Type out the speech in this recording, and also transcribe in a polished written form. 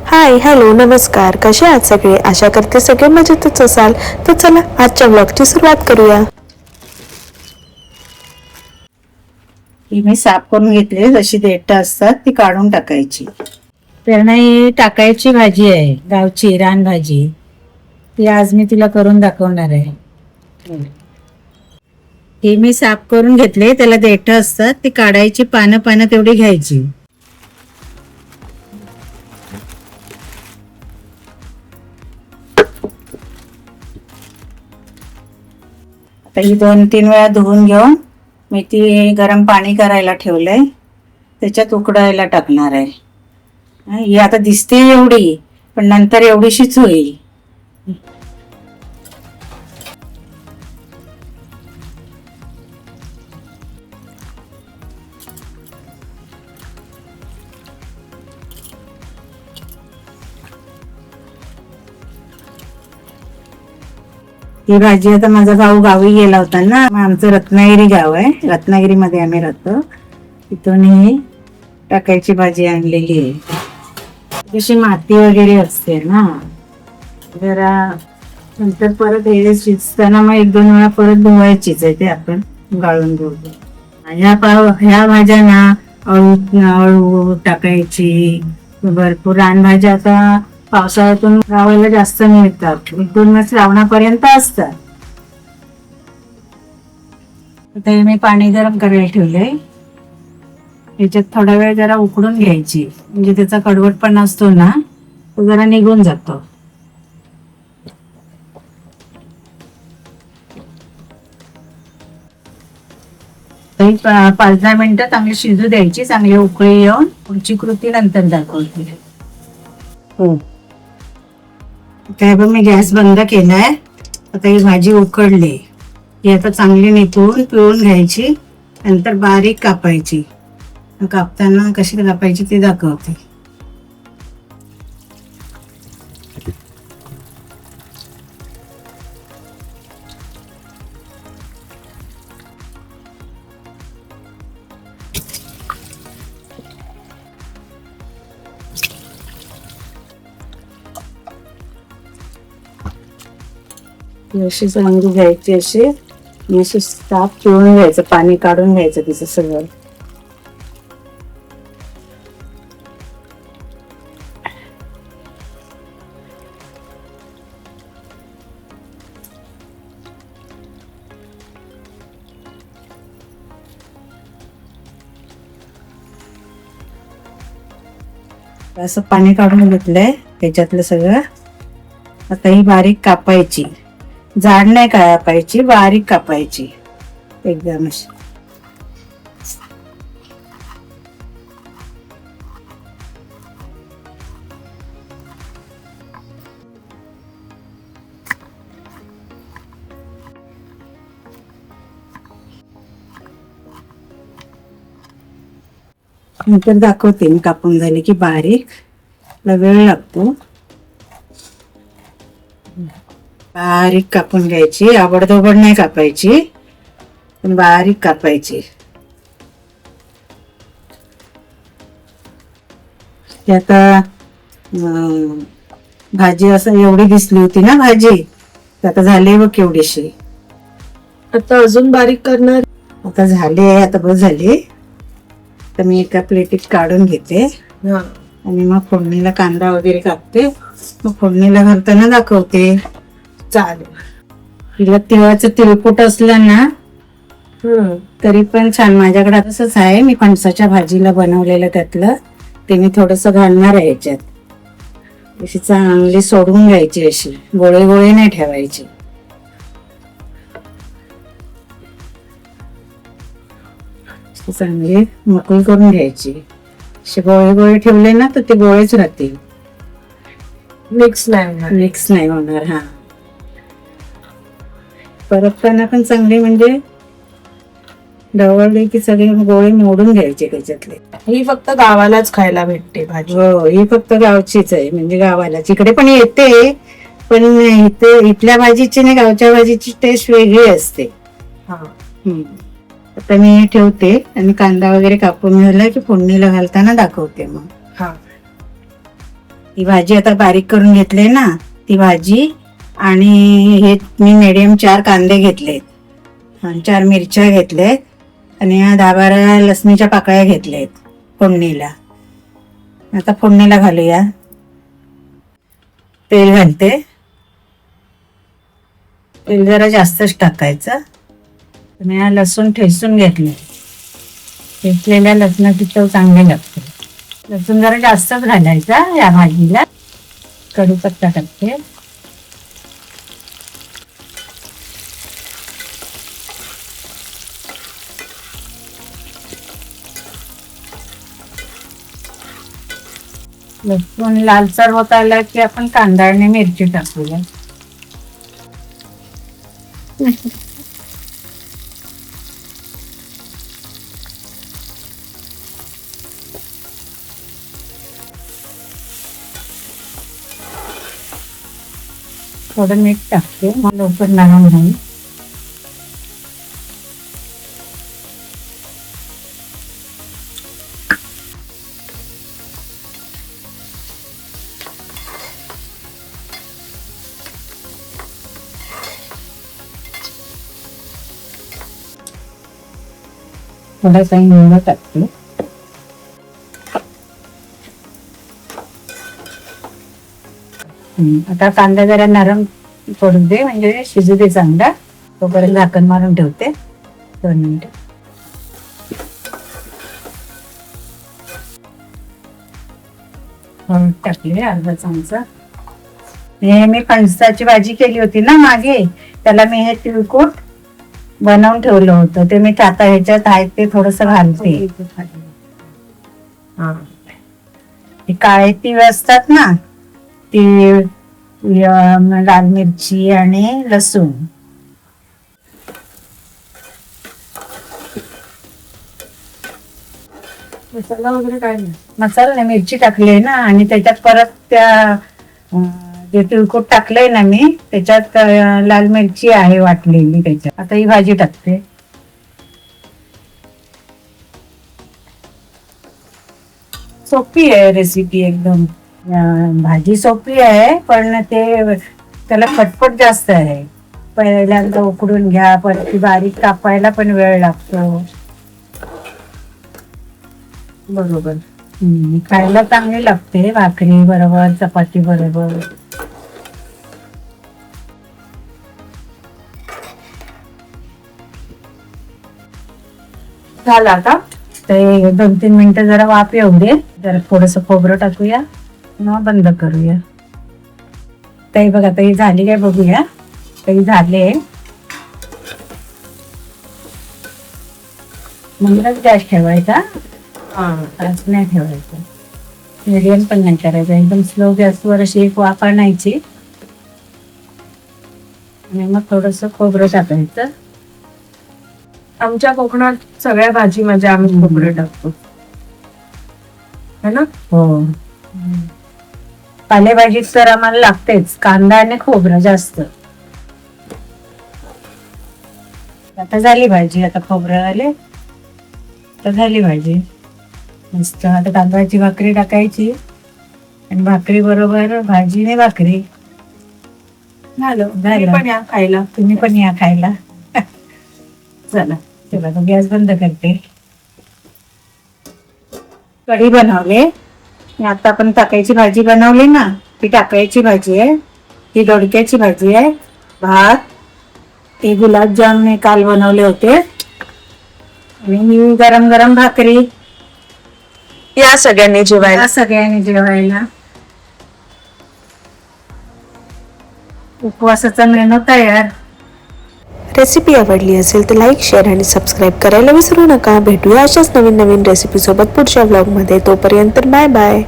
Hi hello नमस्कार, कसे आहात सगळे? आशा करते सगळे मजेतच असाल. तर चला आजच्या ब्लॉगची सुरुवात करूया. ही मी साफ करून घेतली. जशी देठ असतात ती काढून टाकायची. प्रेरणा, ही टाकायची भाजी आहे, गावची रानभाजी. ती आज मी तुला करून दाखवणार आहे. ही मी साफ करून घेतली. त्याला देठ असतात ती काढायची, पानं पानं तेवढी घ्यायची. आता ही 2-3 वेळा धुवून घेऊन मी ती गरम पाणी करायला ठेवलंय. त्याच्यात उकडायला टाकणार आहे. ही आता दिसते एवढी, पण नंतर एवढीशीच होईल. ही भाजी आता माझा भाऊ गावी गेला होता ना, आमचं रत्नागिरी गाव आहे, रत्नागिरीमध्ये आम्ही राहतो. तिथून ही टाकायची भाजी आणलेली आहे. जशी माती वगैरे असते ना, जरा नंतर परत हे शिजताना मग 1-2 वेळा परत धुवायचीच आहे. ते आपण गाळून घेऊ. ह्या भाज्या ना अळू टाकायची. भरपूर रानभाज्या आता पावसाळ्यातून गावाला जास्त मिळतात. 1-2 श्रावणापर्यंत असतात. आता हे मी पाणी गरम करायला ठेवलंय. याच्यात थोडा वेळ जरा उकडून घ्यायची, म्हणजे त्याचा कडवटपणा असतो ना, तो जरा निघून जातो. एक 5-10 मिनिटं चांगली शिजू द्यायची. चांगली उकळी येऊन पुढची कृती नंतर दाखवते. आता बघ, मी गॅस बंद केलाय. आता ही भाजी उकडली. ही आता चांगली निथळून पिळून घ्यायची. नंतर बारीक कापायची. कापताना कशी कापायची ती दाखवते. अशी चांगली घ्यायची, अशी साफ पिळून घ्यायचं, पाणी काढून घ्यायचं तिचं सगळं. असं पाणी काढून घेतलंय त्याच्यातलं सगळं. आता ही बारीक कापायची. जाड नाही कापायची, बारीक कापायची एकदम अशी. नंतर दाखवते मी कापून झाले की बारीक. वेळ लागतो. बारीक कापून घ्यायची, आबडधोबड नाही कापायची, पण बारीक कापायची. आता भाजी असं एवढी दिसली होती ना भाजी, आता झाली बघ केवढीशी. आता अजून बारीक करणार. आता झाली, आता बस झाली. तर मी एका प्लेटीत काढून घेते आणि मग फोडणीला कांदा वगैरे कापते. मग फोडणीला घालताना दाखवते. चालेल. तिला तिळाचं तिळकुट असलं ना तरी पण छान. माझ्याकडे तसंच आहे, मी फणसाच्या भाजीला बनवलेलं त्यातलं, ते मी थोडस घालणार आहे याच्यात. अशी चांगली सोडून घ्यायची, अशी गोळे गोळे नाही ठेवायची. चांगली मोकळी करून घ्यायची. असे गोळे गोळे ठेवले ना तर ते गोळेच राहतील, मिक्स नाही होणार. हा, परतताना पण चांगली, म्हणजे ढवळली की सगळे गोळे मोडून घ्यायचे त्याच्यातले. ही फक्त गावालाच खायला भेटते भाजी. हो, ही फक्त गावचीच आहे, म्हणजे गावालाच. इकडे पण येते, पण इथल्या भाजीची आणि गावच्या भाजीची टेस्ट वेगळी असते. आता मी ठेवते आणि कांदा वगैरे कापून झाला की फोडणीला घालताना दाखवते मग. ही भाजी आता बारीक करून घेतली ना, ती भाजी आणि हे मी मिडियम 4 कांदे घेतलेत, 4 मिरच्या घेतलेत आणि 10-12 लसणीच्या पाकळ्या घेतलेत फोडणीला. आता फोडणीला घालूया. तेल घालते. तेल जरा जास्तच टाकायचं. आणि लसूण ठेचून घेतले. ठेचलेल्या लसणाची चव चांगली लागते. लसूण जरा जास्तच घालायचा या भाजीला. कढीपत्ता टाकते. लसूण लालसर होत आला की आपण कांदा आणि मिरची टाकूया. थोडं मीठ टाकते मग लवकर नरम होईल. थोडासा हिंग टाकते. आता कांदा जरा नरम पडू दे, म्हणजे शिजू दे चांगला. तोपर्यंत झाकण मारून ठेवते 2 मिनिटं. हळद टाकले अर्धा चमचा. हे मी फणसाची भाजी केली होती ना मागे, त्याला मी हे तिळकुट बनवून ठेवलं होतं, ते मी आता ह्याच्यात आहे ते थोडस घालते. काळे तीळ असतात ना, तीळ, लाल मिरची आणि लसूण. मसाला वगैरे काय नाही. मसाला नाही, मिरची टाकली ना आणि त्याच्यात परत त्या जे तिळकुट टाकलंय ना मी, त्याच्यात लाल मिरची आहे वाटलेली त्याच्यात. आता ही भाजी टाकते. सोपी आहे रेसिपी एकदम. भाजी सोपी आहे पण त्याला खटपट जास्त आहे. पहिल्यांदा उकडून घ्या, परत ती बारीक कापायला पण वेळ लागतो. बरोबर. खायला चांगली लागते भाकरी बरोबर, चपाती बरोबर. झालं आता ते 2-3 मिनिटं जरा वाफ येऊ दे. जरा थोडस खोबरं टाकूया, मग बंद करूया. ताई बघा, ताई झाली काय बघूया. ताई झाले. मगच गॅस ठेवायचा, फास्ट नाही ठेवायचा, मिडियम पण नाही करायचा. एकदम स्लो गॅसवर अशी एक वाफ आणायची आणि मग थोडस खोबरं टाकायचं. आमच्या कोकणात सगळ्या भाजी मध्ये आम्ही खोबरं टाकतो, है ना? हो. पालेभाजीत तर आम्हाला लागतेच कांदा आणि खोबरं जास्त. आता झाली भाजी. आता खोबरं आले तर झाली भाजी मस्त. आता तांदळाची भाकरी टाकायची आणि भाकरी बरोबर भाजी ने भाकरी. झालं. पण या खायला. तुम्ही पण या खायला. चला चला, तो गॅस बंद करते. कढी बनवले. आता आपण टाकायची भाजी बनवली ना, ती टाकायची भाजी आहे. ही दोडक्याची भाजी आहे. भात, ते गुलाबजाम मी काल बनवले होते आणि ही गरम गरम भाकरी. या सगळ्यांनी जेवायला. सगळ्यांनी जेवायला. उपवासाचा मेनू तयार. रेसिपी आवडली असेल तर लाईक, शेअर आणि सबस्क्राईब करायला विसरू नका. भेटूया अशाच नवीन नवीन रेसिपी सोबत पुढच्या व्लॉगमध्ये. तोपर्यंत बाय बाय.